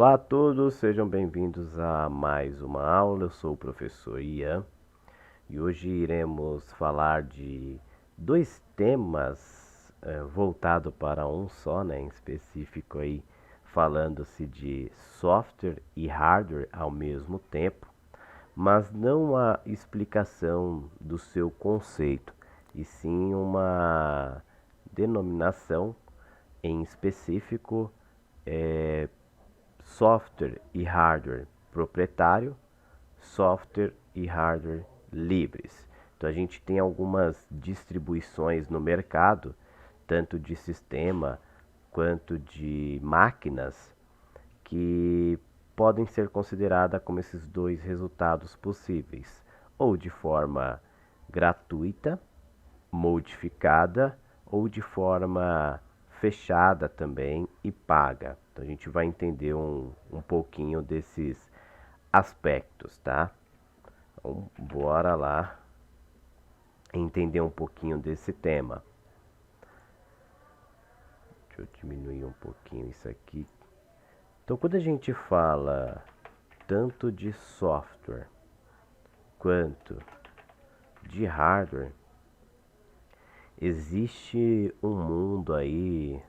Olá a todos, sejam bem-vindos a mais uma aula. Eu sou o professor Ian e hoje iremos falar de dois temas voltados para um só, né, em específico aí, falando-se de software e hardware ao mesmo tempo, mas não a explicação do seu conceito, e sim uma denominação em específico, software e hardware proprietário, software e hardware livres. Então a gente tem algumas distribuições no mercado, tanto de sistema quanto de máquinas, que podem ser consideradas como esses dois resultados possíveis, ou de forma gratuita, modificada, ou de forma fechada também e paga. Então a gente vai entender um pouquinho desses aspectos, tá? Então, bora lá entender um pouquinho desse tema. Deixa eu diminuir um pouquinho isso aqui. Então, quando a gente fala tanto de software quanto de hardware, existe um mundo aí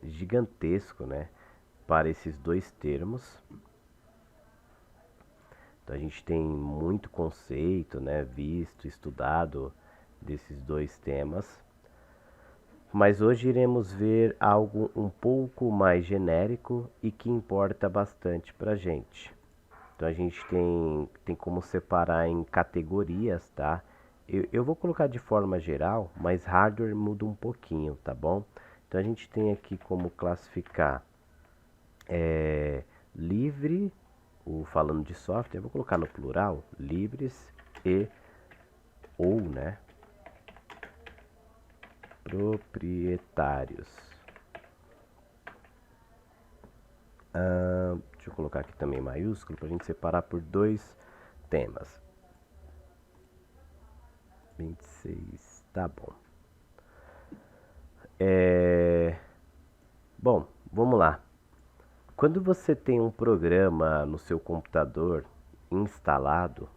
gigantesco, né, para esses dois termos. Então a gente tem muito conceito, né, visto, estudado desses dois temas. Mas hoje iremos ver algo um pouco mais genérico e que importa bastante para a gente. Então a gente tem como separar em categorias, tá? Eu vou colocar de forma geral, mas hardware muda um pouquinho, tá bom? Então a gente tem aqui como classificar livre, falando de software, eu vou colocar no plural, livres e ou, né, proprietários. Deixa eu colocar aqui também maiúsculo para a gente separar por dois temas. 26, tá bom. Bom, vamos lá. Quando você tem um programa no seu computador instalado,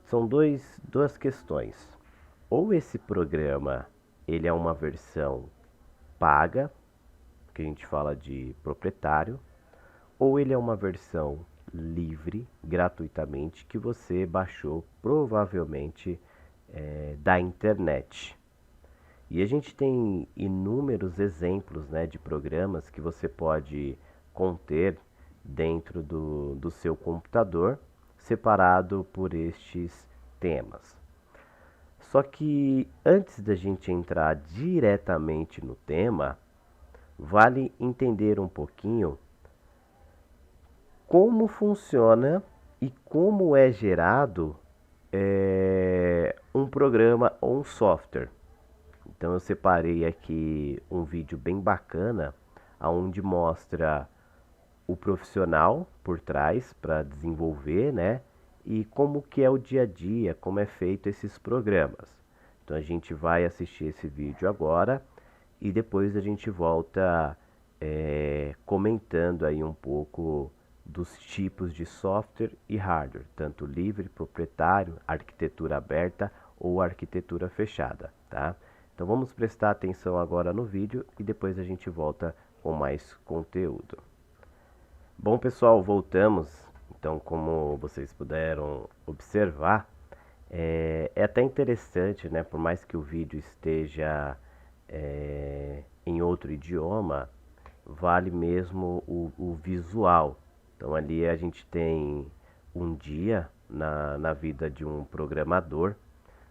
são duas questões. Ou esse programa ele é uma versão paga, que a gente fala de proprietário, ou ele é uma versão livre, gratuitamente, que você baixou provavelmente da internet. E a gente tem inúmeros exemplos, né, de programas que você pode conter dentro do seu computador, separado por estes temas. Só que antes da gente entrar diretamente no tema, vale entender um pouquinho como funciona e como é gerado um programa ou um software. Então eu separei aqui um vídeo bem bacana, onde mostra o profissional por trás para desenvolver, né? E como que é o dia a dia, como é feito esses programas. Então a gente vai assistir esse vídeo agora e depois a gente volta comentando aí um pouco dos tipos de software e hardware, tanto livre, proprietário, arquitetura aberta ou arquitetura fechada, tá? Então vamos prestar atenção agora no vídeo e depois a gente volta com mais conteúdo. Bom pessoal, voltamos. Então, como vocês puderam observar, é até interessante, né? Por mais que o vídeo esteja em outro idioma, vale mesmo o visual. Então ali a gente tem um dia na vida de um programador.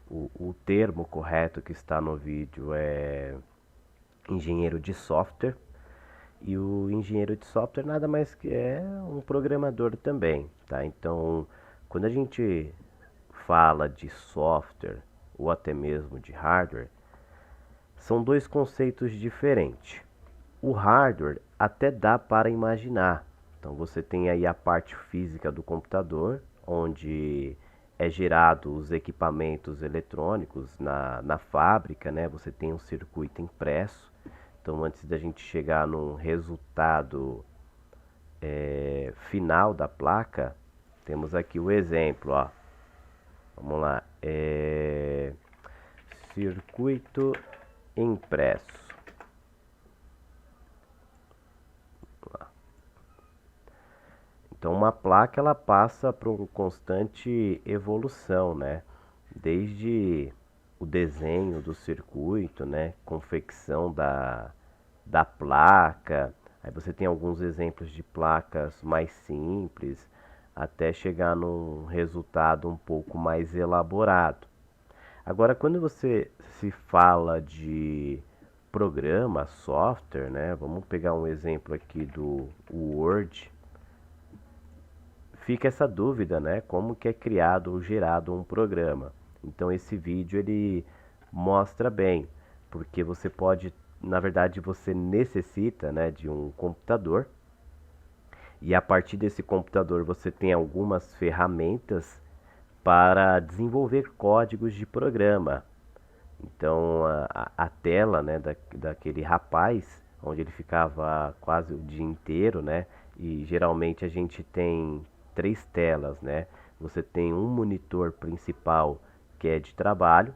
O termo correto que está no vídeo é engenheiro de software. E o engenheiro de software nada mais que é um programador também, tá? Então, quando a gente fala de software ou até mesmo de hardware, são dois conceitos diferentes. O hardware até dá para imaginar. Então você tem aí a parte física do computador, onde é gerado os equipamentos eletrônicos na fábrica, né? Você tem um circuito impresso Então, antes da gente chegar num resultado final da placa, temos aqui o exemplo, ó. Vamos lá, circuito impresso. Então, uma placa ela passa por uma constante evolução, né? Desde o desenho do circuito, né? Confecção da placa. Aí você tem alguns exemplos de placas mais simples, até chegar num resultado um pouco mais elaborado. Agora, quando você se fala de programa, software, né? Vamos pegar um exemplo aqui do Word. Fica essa dúvida, né? Como que é criado ou gerado um programa. Então esse vídeo ele mostra bem, porque você pode, na verdade, você necessita, né, de um computador. E a partir desse computador você tem algumas ferramentas para desenvolver códigos de programa. Então a tela, né, daquele rapaz, onde ele ficava quase o dia inteiro, né? E geralmente a gente tem três telas, né? Você tem um monitor principal que é de trabalho,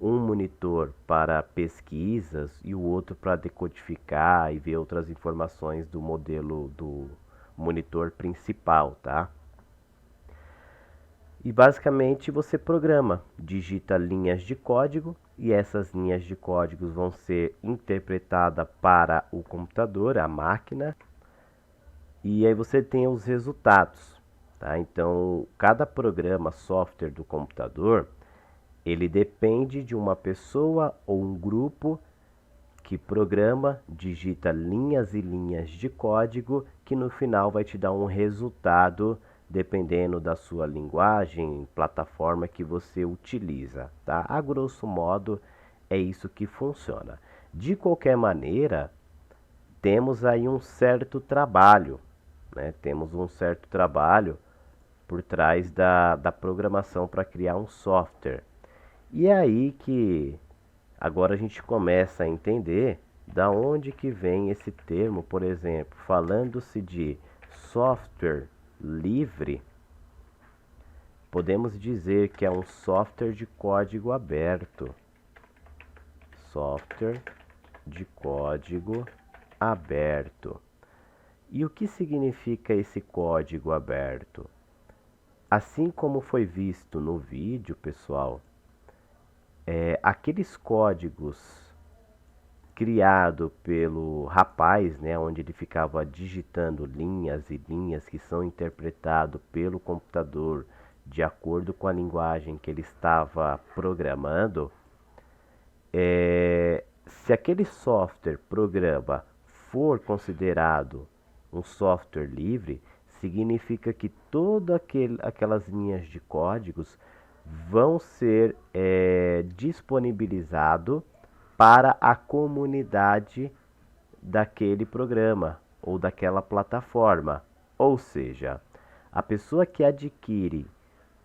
um monitor para pesquisas e o outro para decodificar e ver outras informações do modelo do monitor principal, tá? E basicamente você programa, digita linhas de código e essas linhas de códigos vão ser interpretadas para o computador, a máquina, e aí você tem os resultados, tá? Então, cada programa, software do computador, ele depende de uma pessoa ou um grupo que programa, digita linhas e linhas de código, que no final vai te dar um resultado dependendo da sua linguagem, plataforma que você utiliza, tá? A grosso modo, é isso que funciona. De qualquer maneira, temos aí um certo trabalho, né? Temos um certo trabalho por trás da programação para criar um software. E é aí que agora a gente começa a entender da onde que vem esse termo, por exemplo, falando-se de software livre, podemos dizer que é um software de código aberto. Software de código aberto. E o que significa esse código aberto? Assim como foi visto no vídeo, pessoal, aqueles códigos criado pelo rapaz, né, onde ele ficava digitando linhas e linhas que são interpretados pelo computador de acordo com a linguagem que ele estava programando, se aquele software programa for considerado um software livre, significa que todas aquelas linhas de códigos vão ser disponibilizados para a comunidade daquele programa ou daquela plataforma. Ou seja, a pessoa que adquire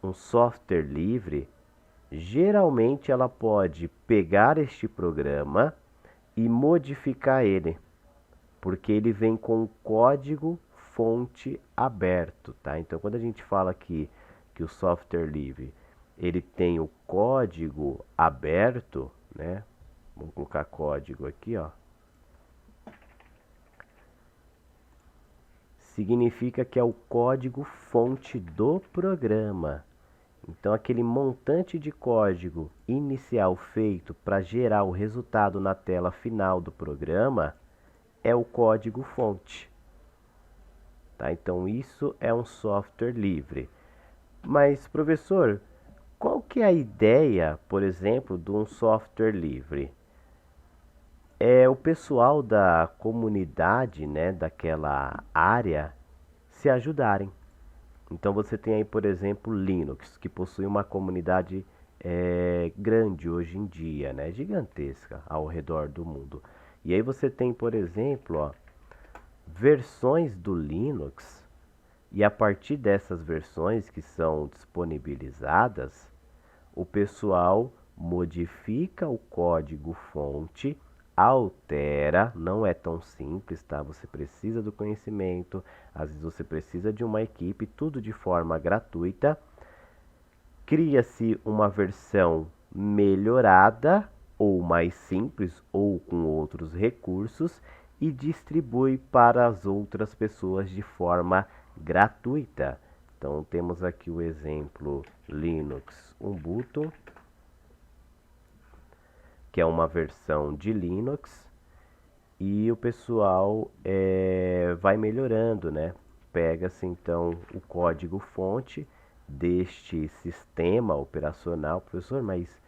um software livre, geralmente ela pode pegar este programa e modificar ele, porque ele vem com o código fonte aberto, tá? Então, quando a gente fala aqui que o software livre ele tem o código aberto, né? Vamos colocar código aqui, ó. Significa que é o código fonte do programa. Então, aquele montante de código inicial feito para gerar o resultado na tela final do programa é o código fonte. Tá? Então, isso é um software livre. Mas, professor, qual que é a ideia, por exemplo, de um software livre? É o pessoal da comunidade, né, daquela área, se ajudarem. Então você tem aí, por exemplo, Linux, que possui uma comunidade grande hoje em dia, né, gigantesca ao redor do mundo. E aí você tem, por exemplo, ó, versões do Linux, e a partir dessas versões que são disponibilizadas, o pessoal modifica o código fonte altera, não é tão simples, tá? Você precisa do conhecimento, às vezes você precisa de uma equipe, tudo de forma gratuita. Cria-se uma versão melhorada, ou mais simples, ou com outros recursos, e distribui para as outras pessoas de forma gratuita. Então temos aqui o exemplo Linux Ubuntu, que é uma versão de Linux, e o pessoal vai melhorando, né? Pega-se então o código fonte deste sistema operacional. Professor, mas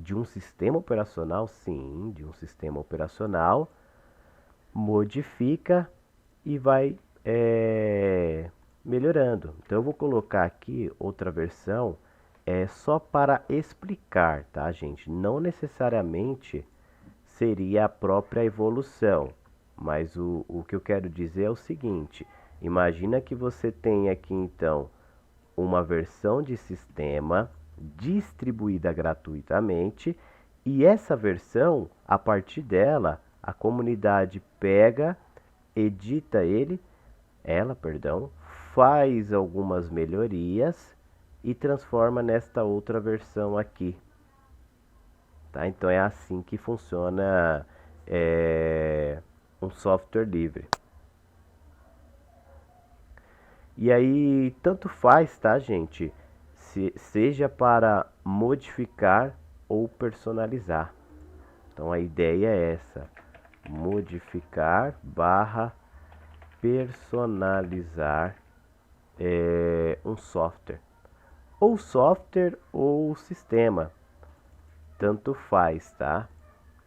de um sistema operacional? Sim, de um sistema operacional, modifica e vai melhorando. Então eu vou colocar aqui outra versão, só para explicar, tá, gente? Não necessariamente seria a própria evolução, mas o que eu quero dizer é o seguinte: imagina que você tem aqui então uma versão de sistema distribuída gratuitamente, e essa versão, a partir dela, a comunidade pega, edita ela, faz algumas melhorias e transforma nesta outra versão aqui. Tá? Então é assim que funciona um software livre. E aí, tanto faz, tá, gente? Seja para modificar ou personalizar. Então a ideia é essa: modificar barra personalizar um software. Ou software ou sistema. Tanto faz, tá?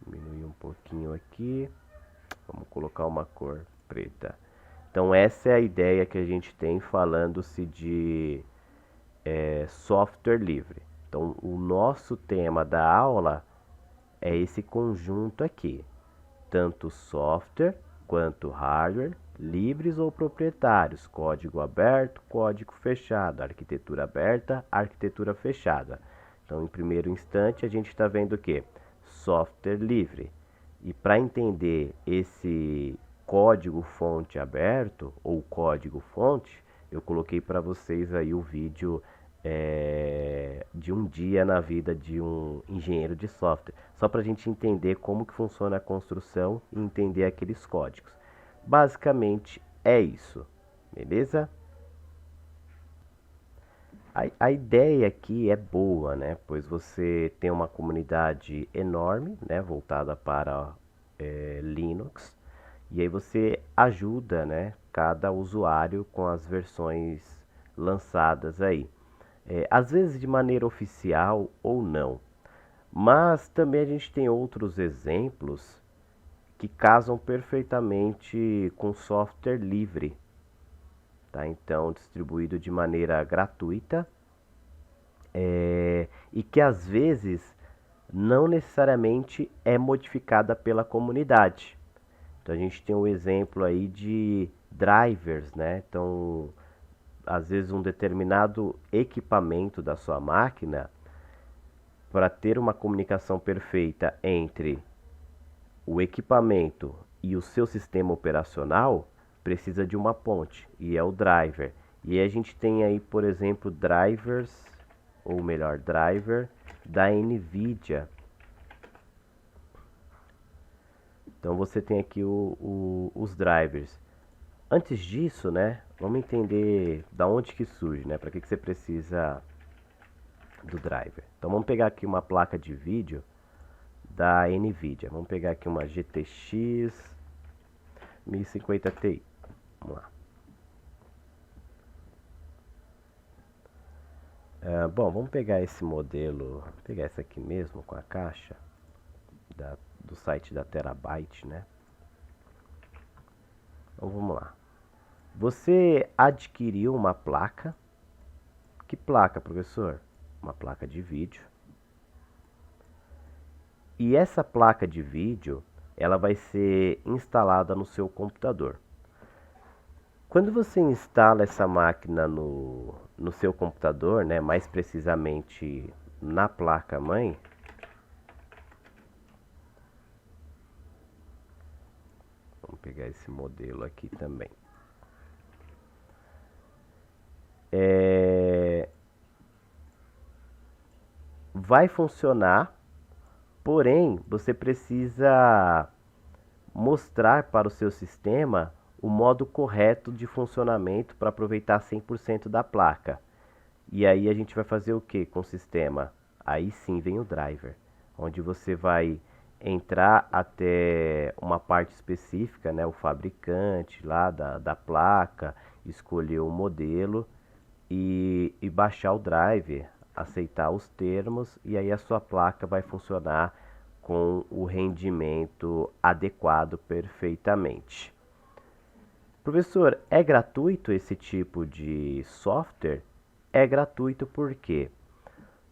Diminuir um pouquinho aqui. Vamos colocar uma cor preta. Então essa é a ideia que a gente tem falando-se de software livre. Então o nosso tema da aula é esse conjunto aqui. Tanto software quanto hardware, livres ou proprietários, código aberto, código fechado, arquitetura aberta, arquitetura fechada. Então, em primeiro instante, a gente está vendo o que? Software livre. E para entender esse código-fonte aberto, ou código-fonte, eu coloquei para vocês aí o vídeo de um dia na vida de um engenheiro de software, só para a gente entender como que funciona a construção e entender aqueles códigos. Basicamente é isso, beleza? A ideia aqui é boa, né? Pois você tem uma comunidade enorme, né? Voltada para Linux, e aí você ajuda, né? Cada usuário com as versões lançadas aí. Às vezes de maneira oficial ou não. Mas também a gente tem outros exemplos que casam perfeitamente com software livre, tá? Então, distribuído de maneira gratuita, e que às vezes não necessariamente é modificada pela comunidade. Então, a gente tem um exemplo aí de drivers, né? Então, às vezes um determinado equipamento da sua máquina, para ter uma comunicação perfeita entre o equipamento e o seu sistema operacional, precisa de uma ponte, e é o driver. E a gente tem aí, por exemplo, drivers, ou melhor, driver da NVIDIA. Então você tem aqui os drivers. Antes disso, né, vamos entender da onde que surge, né, para que você precisa do driver. Então vamos pegar aqui uma placa de vídeo da NVIDIA. Vamos pegar aqui uma GTX 1050 Ti. Vamos lá. Bom, vamos pegar esse modelo, vou pegar esse aqui mesmo com a caixa do site da Terabyte, né? Então vamos lá. Você adquiriu uma placa. Que placa, professor? Uma placa de vídeo. E essa placa de vídeo, ela vai ser instalada no seu computador. Quando você instala essa máquina no seu computador, né, mais precisamente na placa-mãe, Vamos pegar esse modelo aqui também. Vai funcionar, porém você precisa mostrar para o seu sistema o modo correto de funcionamento para aproveitar 100% da placa. E aí a gente vai fazer o que com o sistema? Aí sim vem o driver, onde você vai entrar até uma parte específica, né, o fabricante lá da placa, escolher o modelo e baixar o driver, aceitar os termos, e aí a sua placa vai funcionar com o rendimento adequado perfeitamente. Professor, é gratuito esse tipo de software? É gratuito porque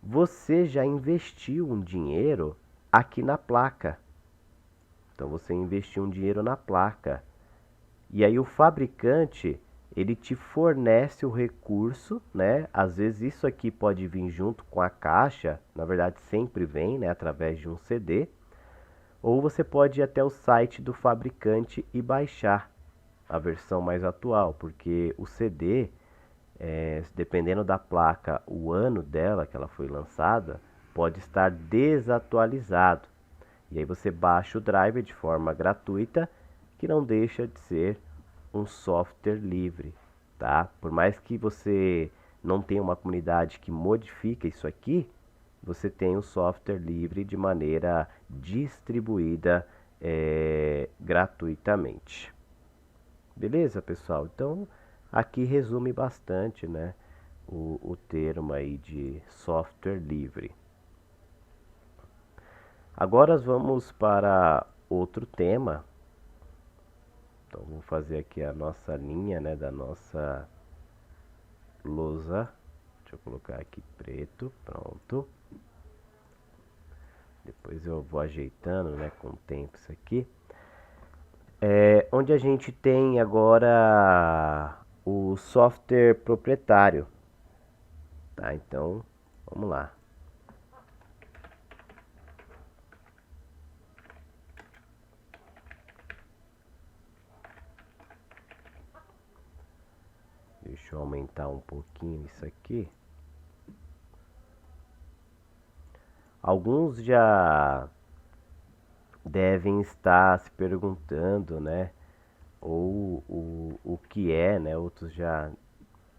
você já investiu um dinheiro aqui na placa. Então você investiu um dinheiro na placa. E aí o fabricante, ele te fornece o recurso, né? Às vezes isso aqui pode vir junto com a caixa, na verdade sempre vem, né, através de um CD. Ou você pode ir até o site do fabricante e baixar a versão mais atual, porque o CD, dependendo da placa, o ano dela que ela foi lançada, pode estar desatualizado. E aí você baixa o driver de forma gratuita, que não deixa de ser um software livre, tá? Por mais que você não tenha uma comunidade que modifique isso aqui, você tem o software livre de maneira distribuída gratuitamente. Beleza, pessoal? Então, aqui resume bastante, né, o termo aí de software livre. Agora vamos para outro tema. Então, vou fazer aqui a nossa linha, né, da nossa lousa. Deixa eu colocar aqui preto, pronto. Depois eu vou ajeitando, né, com o tempo isso aqui. Onde a gente tem agora o software proprietário, tá? Então, vamos lá. Deixa eu aumentar um pouquinho isso aqui. Alguns já devem estar se perguntando, né? Ou o que é, né? Outros já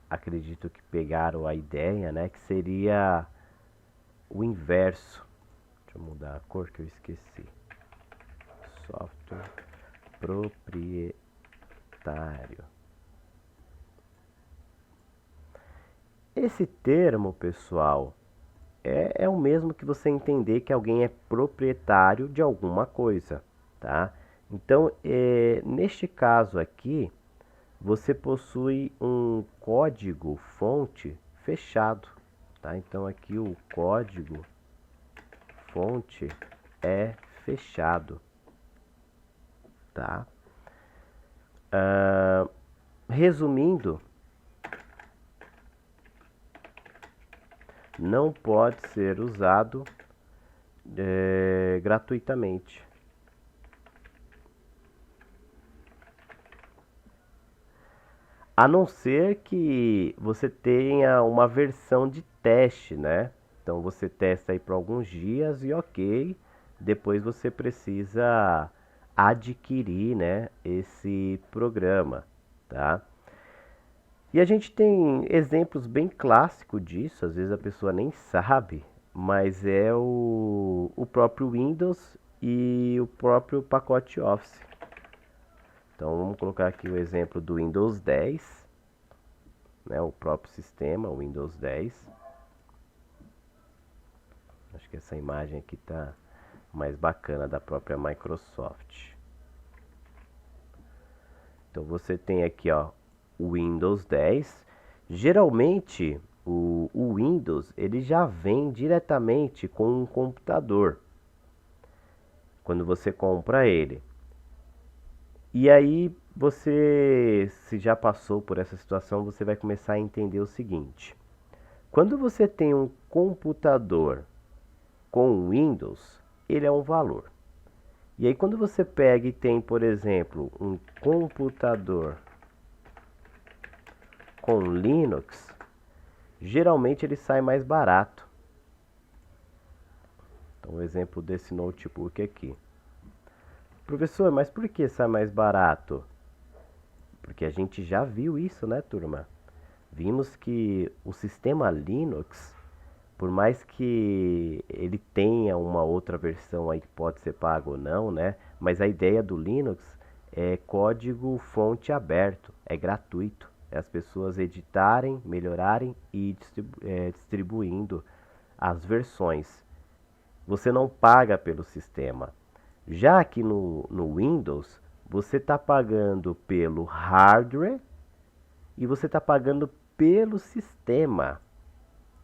acredito que pegaram a ideia, né? Que seria o inverso. Deixa eu mudar a cor que eu esqueci. Software proprietário. Esse termo, pessoal, é o mesmo que você entender que alguém é proprietário de alguma coisa, tá? Então, neste caso aqui, você possui um código fonte fechado, tá? Então, aqui o código fonte é fechado, tá? Resumindo, não pode ser usado gratuitamente. A não ser que você tenha uma versão de teste, né? Então você testa aí por alguns dias e ok, depois você precisa adquirir, né, esse programa, tá? E a gente tem exemplos bem clássicos disso, às vezes a pessoa nem sabe, mas é o próprio Windows e o próprio pacote Office. Então vamos colocar aqui o exemplo do Windows 10, né, o próprio sistema, o Windows 10. Acho que essa imagem aqui está mais bacana, da própria Microsoft. Então você tem aqui, ó, o Windows 10. Geralmente o Windows ele já vem diretamente com um computador quando você compra ele. E aí você, se já passou por essa situação, você vai começar a entender o seguinte: quando você tem um computador com Windows, ele é um valor. E aí quando você pega e tem, por exemplo, um computador com Linux, geralmente ele sai mais barato. Então, um exemplo desse notebook aqui. Professor, mas por que sai mais barato? Porque a gente já viu isso, né, turma? Vimos que o sistema Linux, por mais que ele tenha uma outra versão aí que pode ser pago ou não, né? Mas a ideia do Linux é código fonte aberto, é gratuito. É as pessoas editarem, melhorarem e distribuindo as versões. Você não paga pelo sistema. Já que no Windows, você está pagando pelo hardware e você está pagando pelo sistema.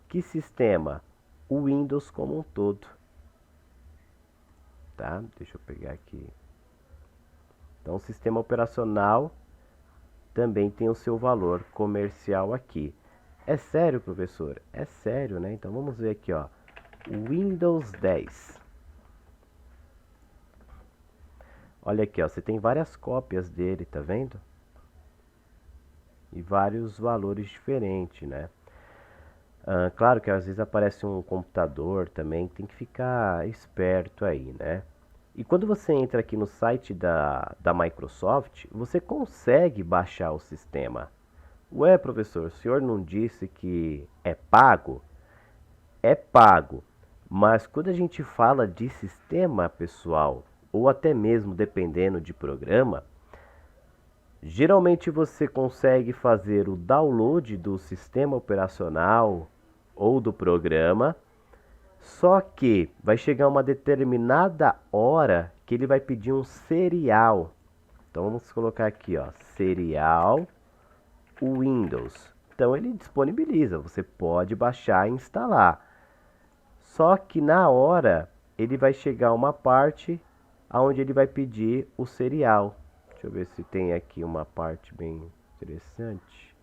Que sistema? O Windows como um todo. Tá? Deixa eu pegar aqui. Então, o sistema operacional também tem o seu valor comercial aqui. É sério, professor? É sério, né? Então, vamos ver aqui, ó. Windows 10. Olha aqui, ó. Você tem várias cópias dele, tá vendo? E vários valores diferentes, né? Claro que às vezes aparece um computador também, tem que ficar esperto aí, né? E quando você entra aqui no site da Microsoft, você consegue baixar o sistema. Ué, professor, o senhor não disse que é pago? É pago, mas quando a gente fala de sistema, pessoal, ou até mesmo dependendo de programa, geralmente você consegue fazer o download do sistema operacional ou do programa, só que vai chegar uma determinada hora que ele vai pedir um serial. Então vamos colocar aqui, ó, serial Windows. Então ele disponibiliza, você pode baixar e instalar. Só que na hora ele vai chegar uma parte onde ele vai pedir o serial. Deixa eu ver se tem aqui uma parte bem interessante.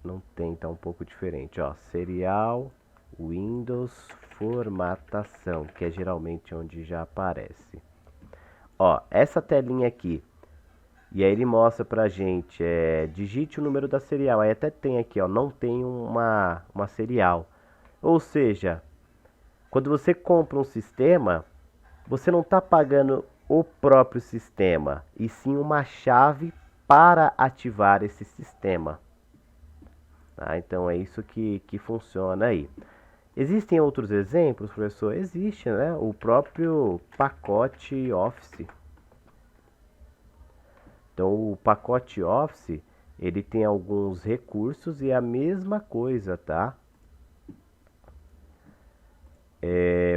Não tem, tá um pouco diferente. Ó, serial Windows formatação, que é geralmente onde já aparece. Ó, essa telinha aqui. E aí ele mostra pra gente, digite o número da serial. Aí até tem aqui, ó, não tem uma serial. Ou seja, quando você compra um sistema, você não está pagando o próprio sistema, e sim uma chave para ativar esse sistema. Tá? Então é isso que funciona aí. Existem outros exemplos, professor? Existe, né? O próprio pacote Office. Então o pacote Office, ele tem alguns recursos e é a mesma coisa, tá?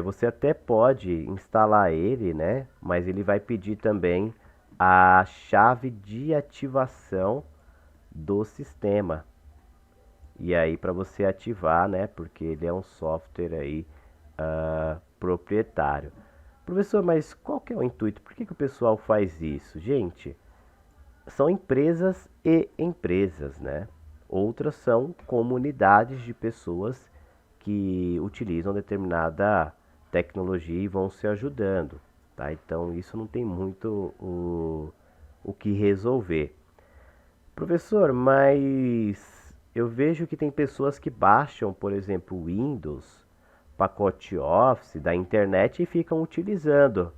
Você até pode instalar ele, né? Mas ele vai pedir também a chave de ativação do sistema. E aí para você ativar, né? Porque ele é um software aí proprietário. Professor, mas qual que é o intuito? Por que o pessoal faz isso? Gente, são empresas e empresas, né? Outras são comunidades de pessoas que utilizam determinada tecnologia e vão se ajudando, tá? Então isso não tem muito o que resolver. Professor, mas eu vejo que tem pessoas que baixam, por exemplo, o Windows, pacote Office da internet e ficam utilizando.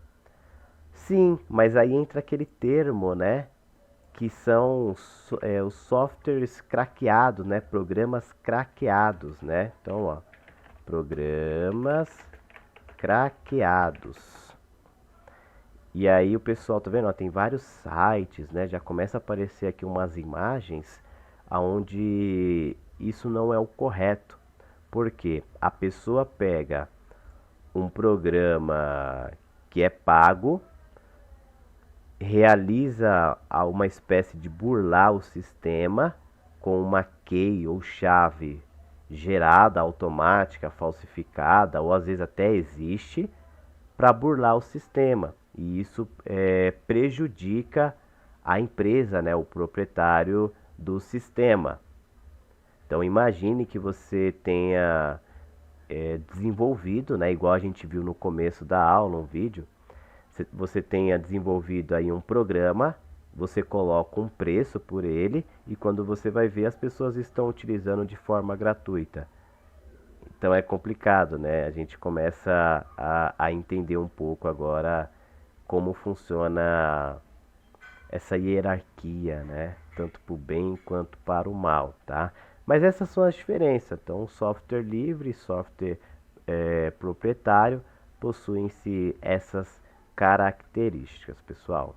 Sim, mas aí entra aquele termo, né? Que são os softwares craqueados, né? Programas craqueados, né? Então, ó, programas craqueados. E aí o pessoal, tá vendo? Ó, tem vários sites, né? Já começa a aparecer aqui umas imagens aonde isso não é o correto. Porque a pessoa pega um programa que é pago, realiza uma espécie de burlar o sistema com uma key ou chave gerada, automática, falsificada, ou às vezes até existe, para burlar o sistema. E isso prejudica a empresa, né, o proprietário do sistema. Então imagine que você tenha desenvolvido, né? Igual a gente viu no começo da aula, um vídeo. Você tenha desenvolvido aí um programa, você coloca um preço por ele e quando você vai ver as pessoas estão utilizando de forma gratuita. Então é complicado, né? A gente começa a entender um pouco agora como funciona essa hierarquia, né? Tanto para o bem quanto para o mal, tá? Mas essas são as diferenças. Então, software livre e software proprietário possuem-se essas características, pessoal.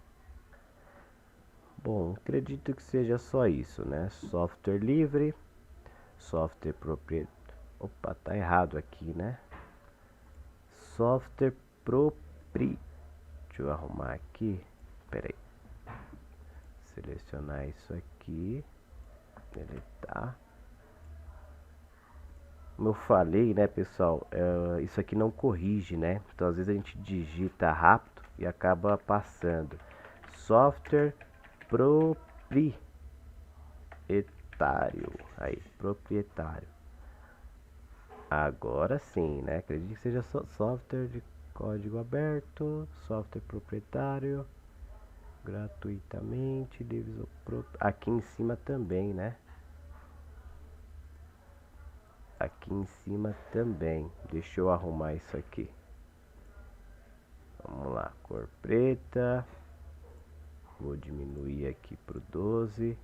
Bom, acredito que seja só isso, né? Software livre, software proprietário. Opa, tá errado aqui, né? Software proprietário. Deixa eu arrumar aqui. Pera aí. Selecionar isso aqui. Ele tá. Como eu falei, né, pessoal, isso aqui não corrige, né? Então às vezes a gente digita rápido e acaba passando. Software proprietário. Aí, proprietário. Agora sim, né? Acredito que seja software de código aberto, software proprietário, gratuitamente, aqui em cima também, né? Aqui em cima também. Deixa eu arrumar isso aqui. Vamos lá, cor preta. Vou diminuir aqui para o 12.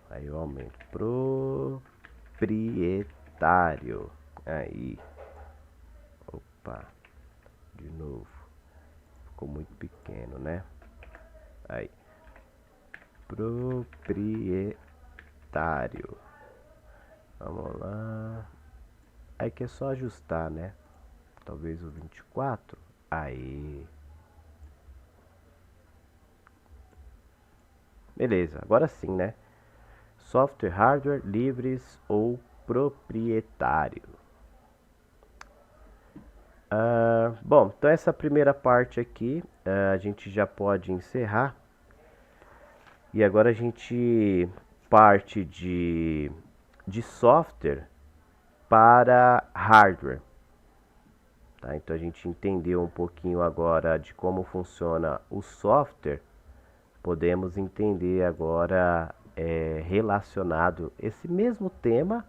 Aí eu aumento. Proprietário. Aí. Opa. De novo. Ficou muito pequeno, né? Aí. Proprietário. Vamos lá. Aí que é só ajustar, né? Talvez o 24. Aí. Beleza, agora sim, né? Software, hardware, livres ou proprietário. Bom, então essa primeira parte aqui a gente já pode encerrar. E agora a gente parte de software para hardware. Tá? Então a gente entendeu um pouquinho agora de como funciona o software. Podemos entender agora relacionado esse mesmo tema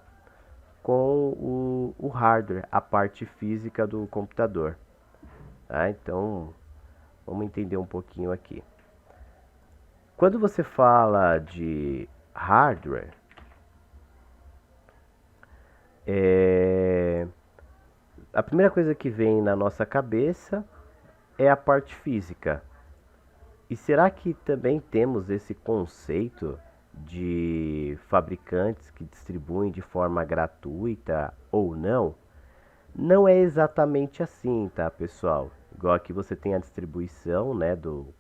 com o hardware, a parte física do computador. Tá? Então vamos entender um pouquinho aqui. Quando você fala de hardware, a primeira coisa que vem na nossa cabeça é a parte física. E será que também temos esse conceito de fabricantes que distribuem de forma gratuita ou não? Não é exatamente assim, tá, pessoal? Igual aqui você tem a distribuição, né, do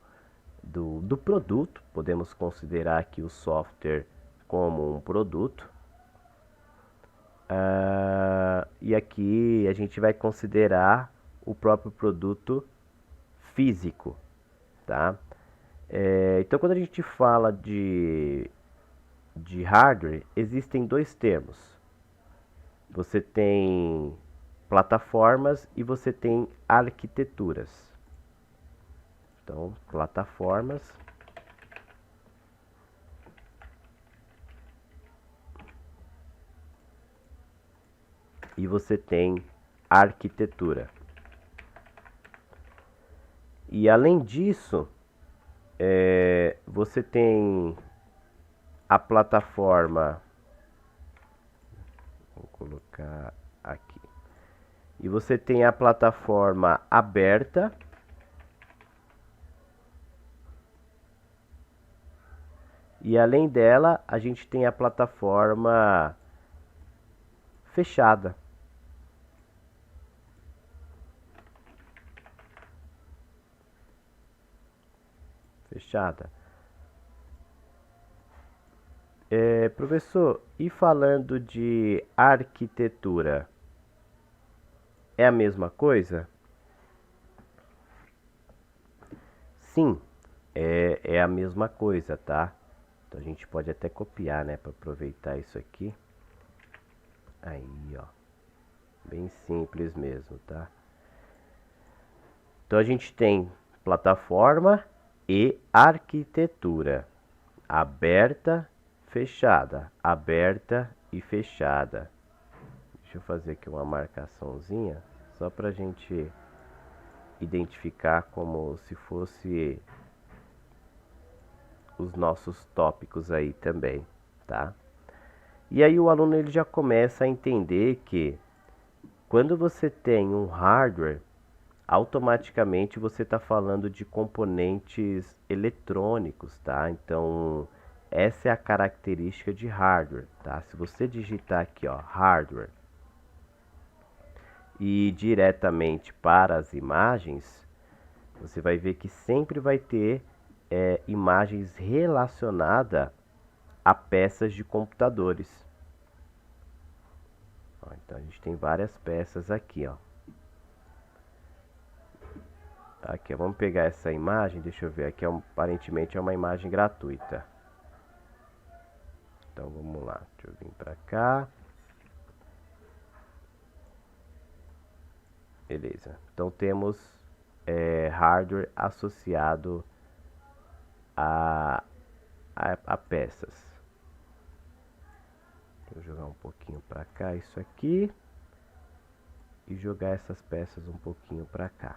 produto. Podemos considerar aqui o software como um produto. E aqui a gente vai considerar o próprio produto físico, tá? Então, quando a gente fala de hardware, existem dois termos. Você tem plataformas e você tem arquiteturas. Então, plataformas e você tem arquitetura. E além disso, você tem a plataforma, vou colocar aqui, e você tem a plataforma aberta e além dela a gente tem a plataforma fechada. Professor, e falando de arquitetura, é a mesma coisa? Sim, é a mesma coisa, tá? Então a gente pode até copiar, né, para aproveitar isso aqui. Aí, ó. Bem simples mesmo, tá? Então a gente tem plataforma e arquitetura. Aberta, fechada. Aberta e fechada. Deixa eu fazer aqui uma marcaçãozinha, só para a gente identificar como se fosse os nossos tópicos aí também, tá? E aí o aluno ele já começa a entender que quando você tem um hardware, automaticamente você está falando de componentes eletrônicos, tá? Então essa é a característica de hardware, tá? Se você digitar aqui, ó, hardware e diretamente para as imagens, você vai ver que sempre vai ter imagens relacionadas a peças de computadores. Ó, então a gente tem várias peças aqui, ó. Aqui, ó, vamos pegar essa imagem, deixa eu ver, aqui aparentemente é uma imagem gratuita. Então vamos lá, deixa eu vir para cá. Beleza, então temos hardware associado a peças. Vou jogar um pouquinho para cá isso aqui e jogar essas peças um pouquinho para cá.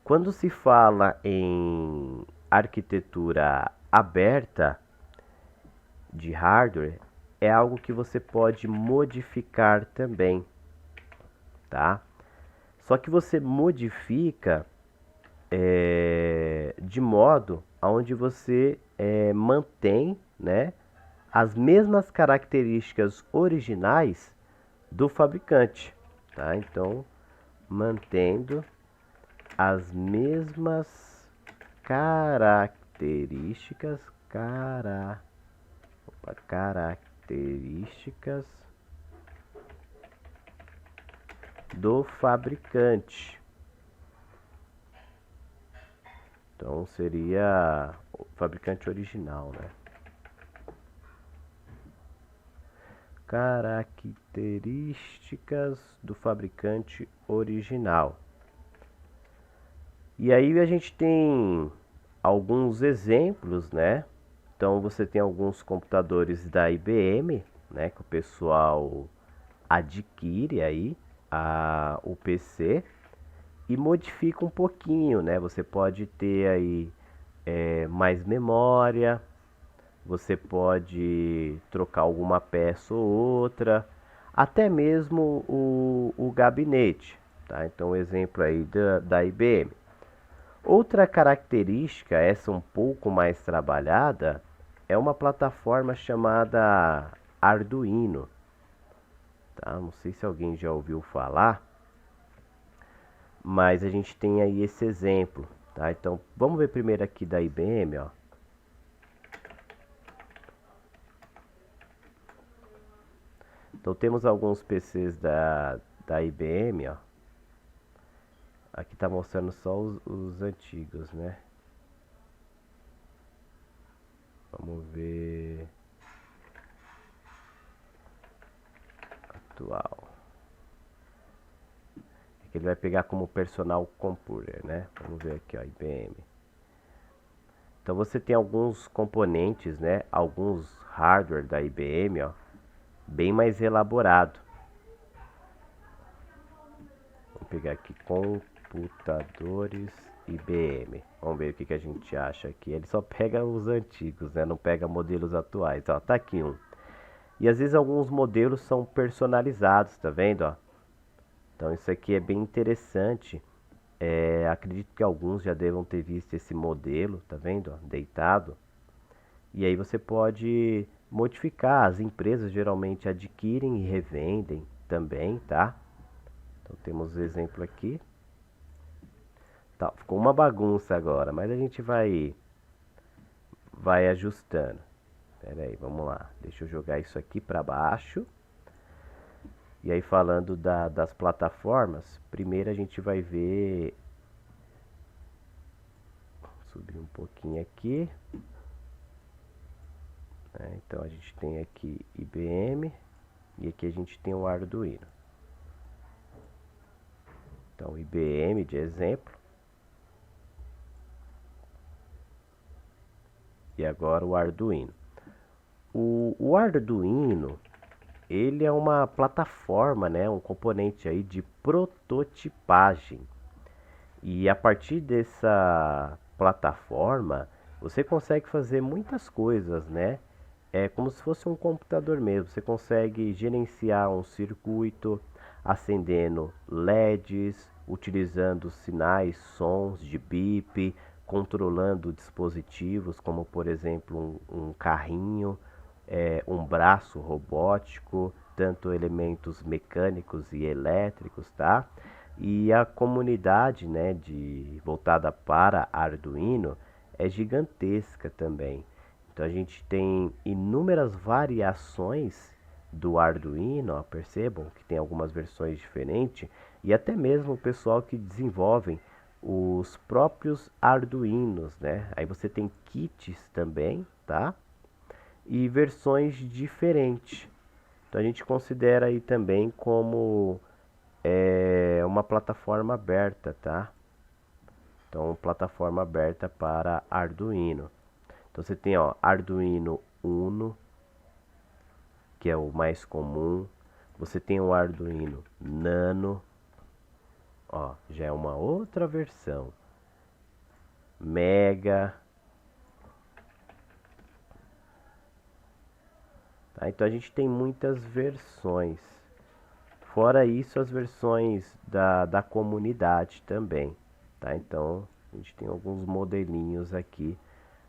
Quando se fala em arquitetura aberta de hardware, é algo que você pode modificar também, tá? Só que você modifica de modo onde você mantém, né, as mesmas características originais do fabricante, tá? Então, mantendo as mesmas características do fabricante. Então seria o fabricante original, né? Características do fabricante original. E aí a gente tem alguns exemplos, né? Então você tem alguns computadores da IBM, né, que o pessoal adquire aí o PC e modifica um pouquinho, né? Você pode ter aí mais memória, você pode trocar alguma peça ou outra, até mesmo o gabinete, tá? Então, exemplo aí da IBM. Outra característica, essa um pouco mais trabalhada, é uma plataforma chamada Arduino, tá? Não sei se alguém já ouviu falar, mas a gente tem aí esse exemplo, tá? Então, vamos ver primeiro aqui da IBM, ó. Então temos alguns PCs da IBM, ó. Aqui tá mostrando só os antigos, né? Vamos ver atual. Aqui ele vai pegar como personal computer, né? Vamos ver aqui, ó, IBM. Então você tem alguns componentes, né? Alguns hardware da IBM, ó, bem mais elaborado. Vou pegar aqui computadores IBM. Vamos ver o que a gente acha aqui. Ele só pega os antigos, né? Não pega modelos atuais. Ó, tá aqui um. E às vezes alguns modelos são personalizados, tá vendo? Ó? Então isso aqui é bem interessante. Acredito que alguns já devam ter visto esse modelo, tá vendo? Ó? Deitado. E aí você pode modificar. As empresas geralmente adquirem e revendem também, tá? Então temos o exemplo aqui. Tá, ficou uma bagunça agora, mas a gente vai ajustando. Pera aí, vamos lá. Deixa eu jogar isso aqui para baixo. E aí falando das plataformas, primeiro a gente vai ver. Subir um pouquinho aqui. Então a gente tem aqui IBM, E aqui a gente tem o Arduino. Então, IBM de exemplo. E agora o Arduino. O Arduino, ele é uma plataforma, né, um componente aí de prototipagem. E a partir dessa plataforma, você consegue fazer muitas coisas, né? É como se fosse um computador mesmo. Você consegue gerenciar um circuito, acendendo LEDs, utilizando sinais, sons de bip, controlando dispositivos como, por exemplo, um carrinho, um braço robótico, tanto elementos mecânicos e elétricos, tá? E a comunidade, né, voltada para Arduino é gigantesca também. Então a gente tem inúmeras variações do Arduino, ó, percebam que tem algumas versões diferentes, e até mesmo o pessoal que desenvolvem os próprios Arduinos, né? Aí você tem kits também, tá? E versões diferentes. Então a gente considera aí também como uma plataforma aberta, tá? Então, plataforma aberta para Arduino. Então você tem, ó, Arduino Uno, que é o mais comum. Você tem o Arduino Nano, ó, já é uma outra versão. Mega. Tá? Então a gente tem muitas versões. Fora isso, as versões da comunidade também. Tá? Então a gente tem alguns modelinhos aqui,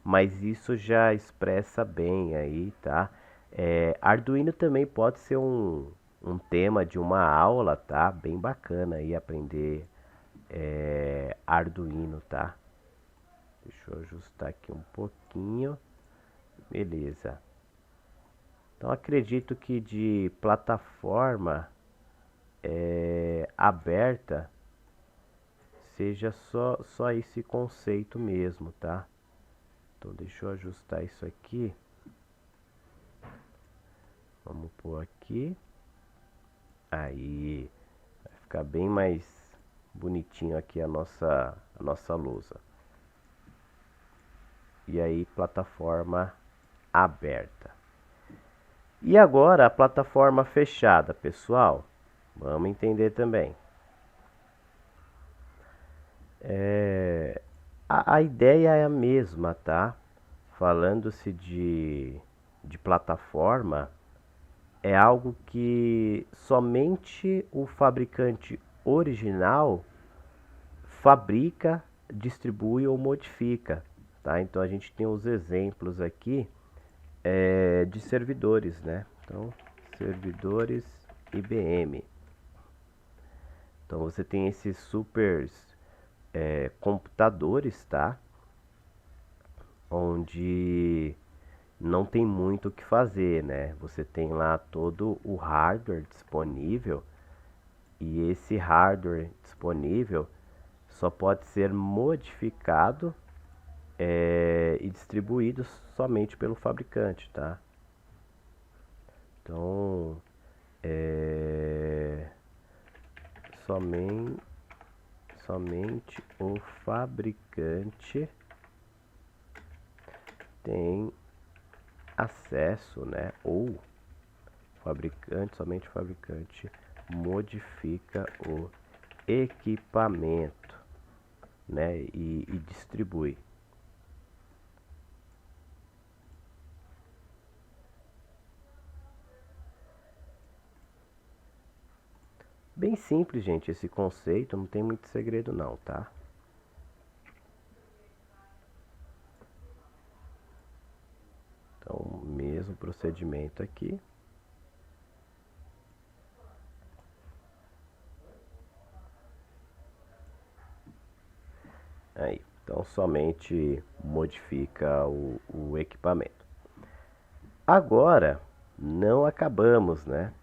mas isso já expressa bem aí, tá? Arduino também pode ser um tema de uma aula, tá? Bem bacana aí aprender Arduino, tá? Deixa eu ajustar aqui um pouquinho. Beleza. Então acredito que de plataforma aberta seja só esse conceito mesmo, tá? Então deixa eu ajustar isso aqui. Vamos pôr aqui. Aí vai ficar bem mais bonitinho aqui a nossa lousa. E aí, plataforma aberta. E agora a plataforma fechada, pessoal. Vamos entender também. A ideia é a mesma, tá? Falando-se de plataforma, é algo que somente o fabricante original fabrica, distribui ou modifica, tá? Então a gente tem os exemplos aqui de servidores, né? Então, servidores IBM. Então você tem esses super computadores, tá? Onde não tem muito o que fazer, né? Você tem lá todo o hardware disponível e esse hardware disponível só pode ser modificado e distribuído somente pelo fabricante, tá? Então, somente o fabricante tem acesso, né? Ou somente o fabricante modifica o equipamento, né? E distribui. Bem simples, gente, esse conceito, não tem muito segredo não, tá? Então, mesmo procedimento aqui. Aí, então somente modifica o equipamento. Agora, não acabamos, né?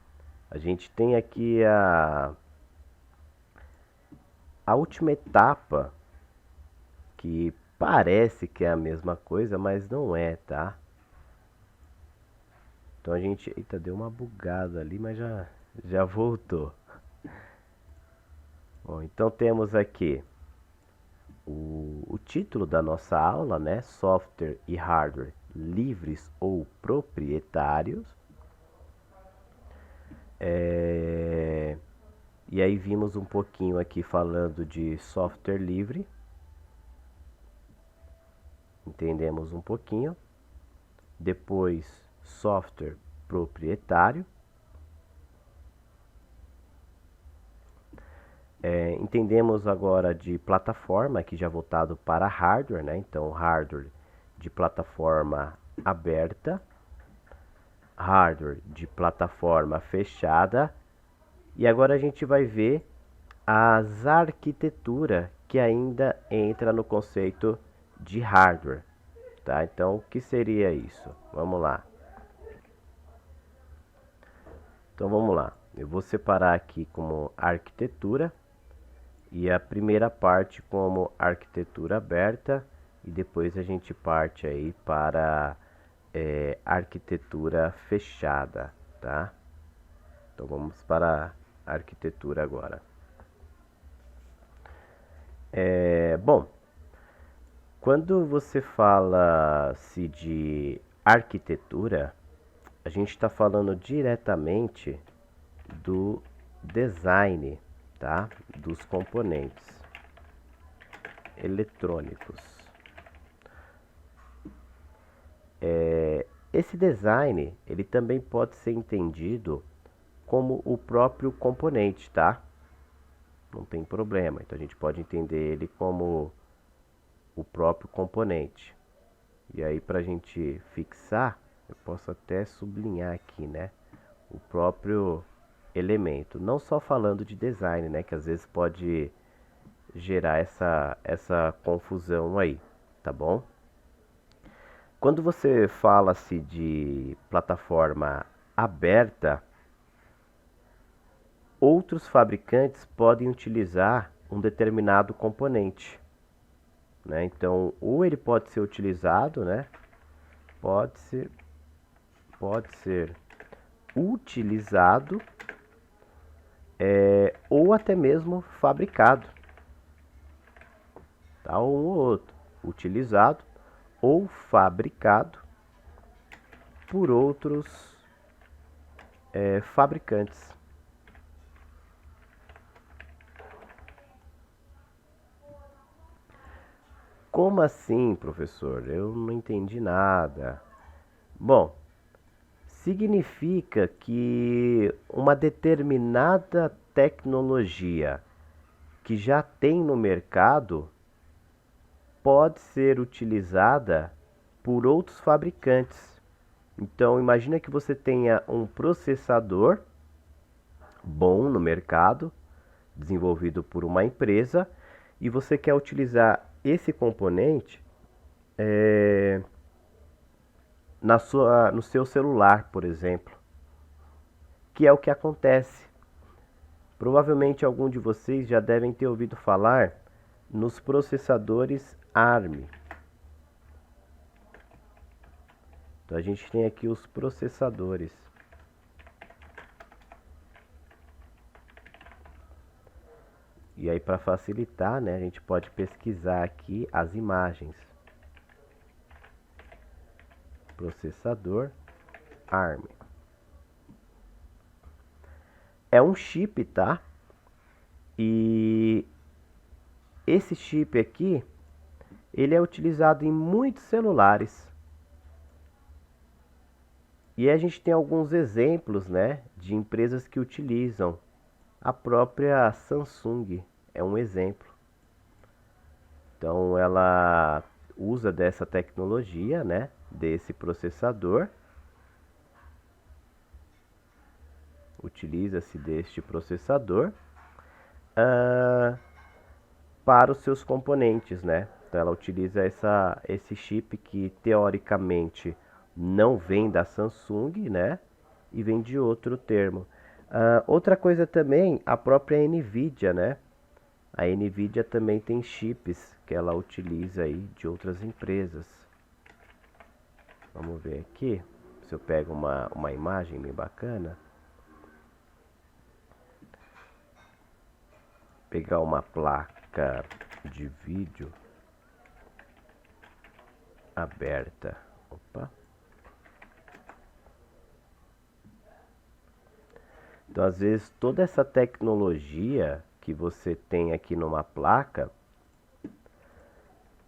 A gente tem aqui a última etapa, que parece que é a mesma coisa, mas não é, tá? Então a gente, eita, deu uma bugada ali, mas já voltou. Bom, então temos aqui o título da nossa aula, né? Software e hardware livres ou proprietários. E aí vimos um pouquinho aqui falando de software livre. Entendemos um pouquinho. Depois, software proprietário. Entendemos agora de plataforma, aqui já voltado para hardware, né? Então, hardware de plataforma aberta, hardware de plataforma fechada. E agora a gente vai ver as arquiteturas que ainda entra no conceito de hardware, tá? Então, o que seria isso? Vamos lá. Então, vamos lá. Eu vou separar aqui como arquitetura e a primeira parte como arquitetura aberta e depois a gente parte aí para arquitetura fechada, tá? Então, vamos para a arquitetura agora. Bom, quando você fala-se de arquitetura, a gente está falando diretamente do design, tá? Dos componentes eletrônicos. Esse design, ele também pode ser entendido como o próprio componente, tá? Não tem problema. Então a gente pode entender ele como o próprio componente. E aí, para a gente fixar, eu posso até sublinhar aqui, né? O próprio elemento. Não só falando de design, né? Que às vezes pode gerar essa confusão aí, tá bom? Quando você fala-se de plataforma aberta, outros fabricantes podem utilizar um determinado componente, né? Então, ou ele pode ser utilizado, né? Pode ser utilizado ou até mesmo fabricado, tá? Um ou outro, utilizado ou fabricado por outros fabricantes. Como assim, professor? Eu não entendi nada. Bom, significa que uma determinada tecnologia que já tem no mercado pode ser utilizada por outros fabricantes. Então, imagina que você tenha um processador bom no mercado, desenvolvido por uma empresa, e você quer utilizar esse componente no seu celular, por exemplo, que é o que acontece. Provavelmente algum de vocês já devem ter ouvido falar nos processadores ARM. Então a gente tem aqui os processadores. E aí, para facilitar, né, a gente pode pesquisar aqui as imagens. Processador ARM. É um chip, tá? E esse chip aqui, ele é utilizado em muitos celulares. E a gente tem alguns exemplos, né, de empresas que utilizam. A própria Samsung é um exemplo. Então ela usa dessa tecnologia, né, desse processador. Utiliza-se deste processador para os seus componentes, né? Então ela utiliza esse chip que teoricamente não vem da Samsung, né? E vem de outro termo. Outra coisa também, a própria Nvidia, né? A Nvidia também tem chips que ela utiliza aí de outras empresas. Vamos ver aqui, se eu pego uma imagem bem bacana. Pegar uma placa de vídeo aberta. Opa. Então, às vezes, toda essa tecnologia que você tem aqui numa placa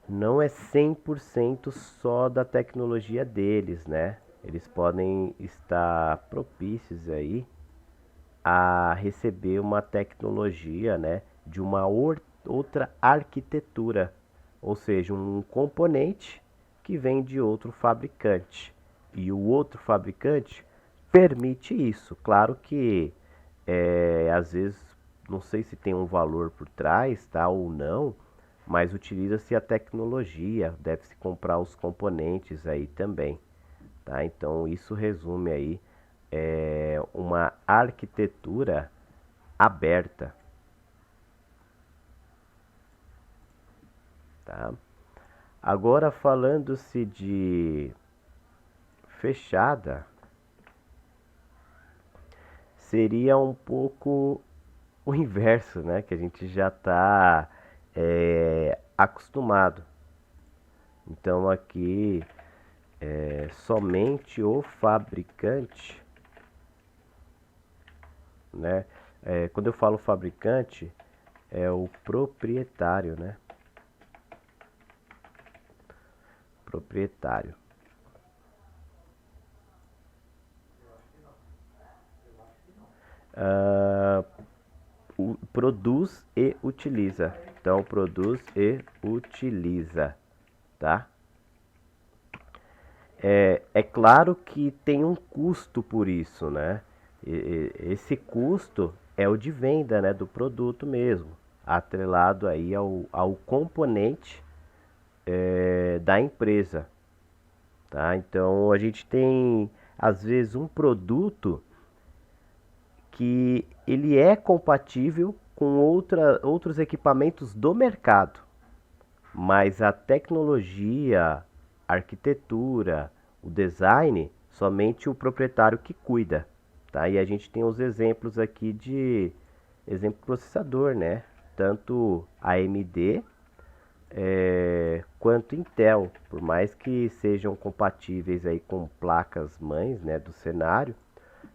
não é 100% só da tecnologia deles, né? Eles podem estar propícios aí a receber uma tecnologia, né, de uma outra arquitetura, ou seja, um componente que vem de outro fabricante. E o outro fabricante permite isso. Claro que às vezes, não sei se tem um valor por trás, tá, ou não, mas utiliza-se a tecnologia, deve-se comprar os componentes aí também, tá? Então isso resume aí uma arquitetura aberta, tá? Agora falando-se de fechada, seria um pouco o inverso, né? Que a gente já está acostumado. Então aqui somente o fabricante, né? Quando eu falo fabricante, é o proprietário, né? Proprietário. Produz e utiliza. Então, produz e utiliza, tá? É claro que tem um custo por isso, né? Esse custo é o de venda, né, do produto mesmo, atrelado aí ao componente da empresa, tá? Então a gente tem às vezes um produto que ele é compatível com outros equipamentos do mercado, mas a tecnologia, a arquitetura, o design, somente o proprietário que cuida, tá? E a gente tem os exemplos aqui de exemplo processador, né? Tanto AMD quanto Intel, por mais que sejam compatíveis aí com placas mães, né, do cenário,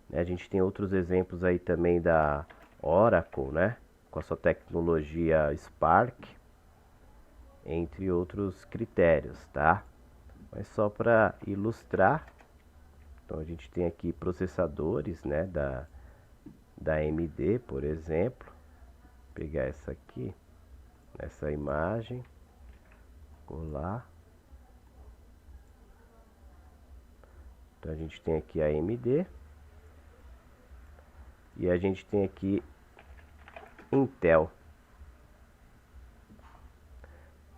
né? A gente tem outros exemplos aí também da Oracle, né, com a sua tecnologia Spark, entre outros critérios, tá? Mas só para ilustrar, então a gente tem aqui processadores, né, da AMD, por exemplo. Vou pegar essa aqui, essa imagem, colar. Então a gente tem aqui a AMD e a gente tem aqui Intel.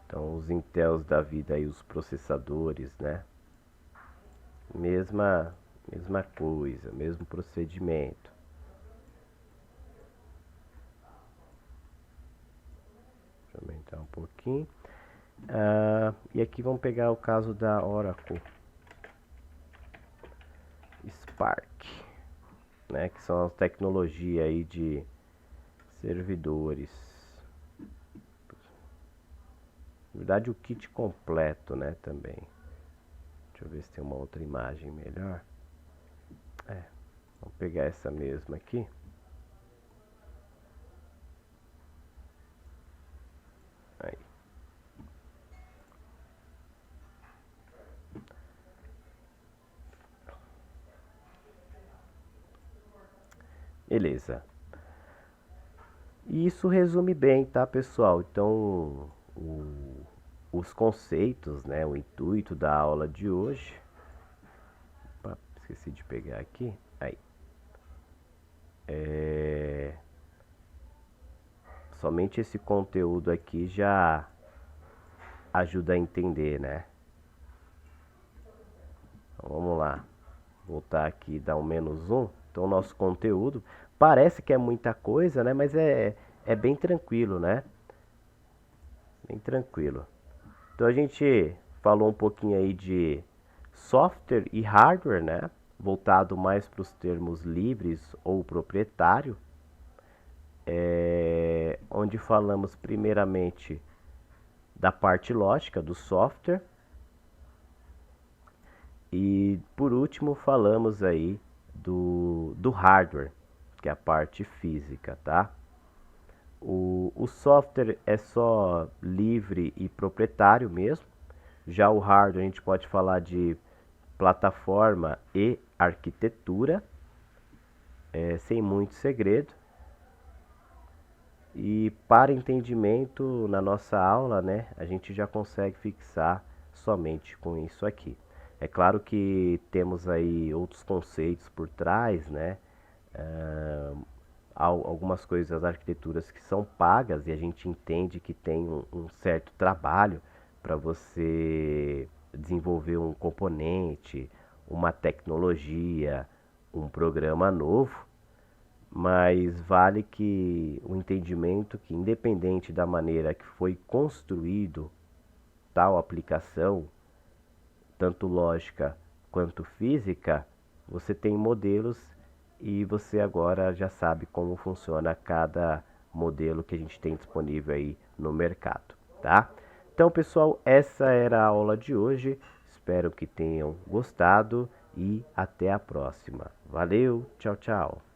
Então os Intels da vida aí, os processadores, né? Mesma coisa, mesmo procedimento. Deixa eu aumentar um pouquinho. E aqui vamos pegar o caso da Oracle Spark, né? Que são as tecnologias aí de servidores. Na verdade o kit completo, né, também. Deixa eu ver se tem uma outra imagem melhor. Vamos pegar essa mesma aqui. Aí. Beleza. E isso resume bem, tá, pessoal? Então, os conceitos, né, o intuito da aula de hoje. Opa, esqueci de pegar aqui. Aí. Somente esse conteúdo aqui já ajuda a entender, né? Então, vamos lá. Voltar aqui e dar um -1. Então, o nosso conteúdo parece que é muita coisa, né? Mas é bem tranquilo, né? Bem tranquilo. Então, a gente falou um pouquinho aí de software e hardware, né? voltado mais para os termos livres ou proprietário, onde falamos primeiramente da parte lógica do software e por último falamos aí do hardware, que é a parte física, tá? O software é só livre e proprietário mesmo. Já o hardware a gente pode falar de plataforma e arquitetura, sem muito segredo. E para entendimento na nossa aula, né, a gente já consegue fixar somente com isso aqui. É claro que temos aí outros conceitos por trás, né? Algumas coisas das arquiteturas que são pagas e a gente entende que tem um certo trabalho para você desenvolver um componente, uma tecnologia, um programa novo. Mas vale que o entendimento que, independente da maneira que foi construído tal aplicação, tanto lógica quanto física, você tem modelos e você agora já sabe como funciona cada modelo que a gente tem disponível aí no mercado, tá? Então, pessoal, essa era a aula de hoje. Espero que tenham gostado e até a próxima. Valeu, tchau, tchau.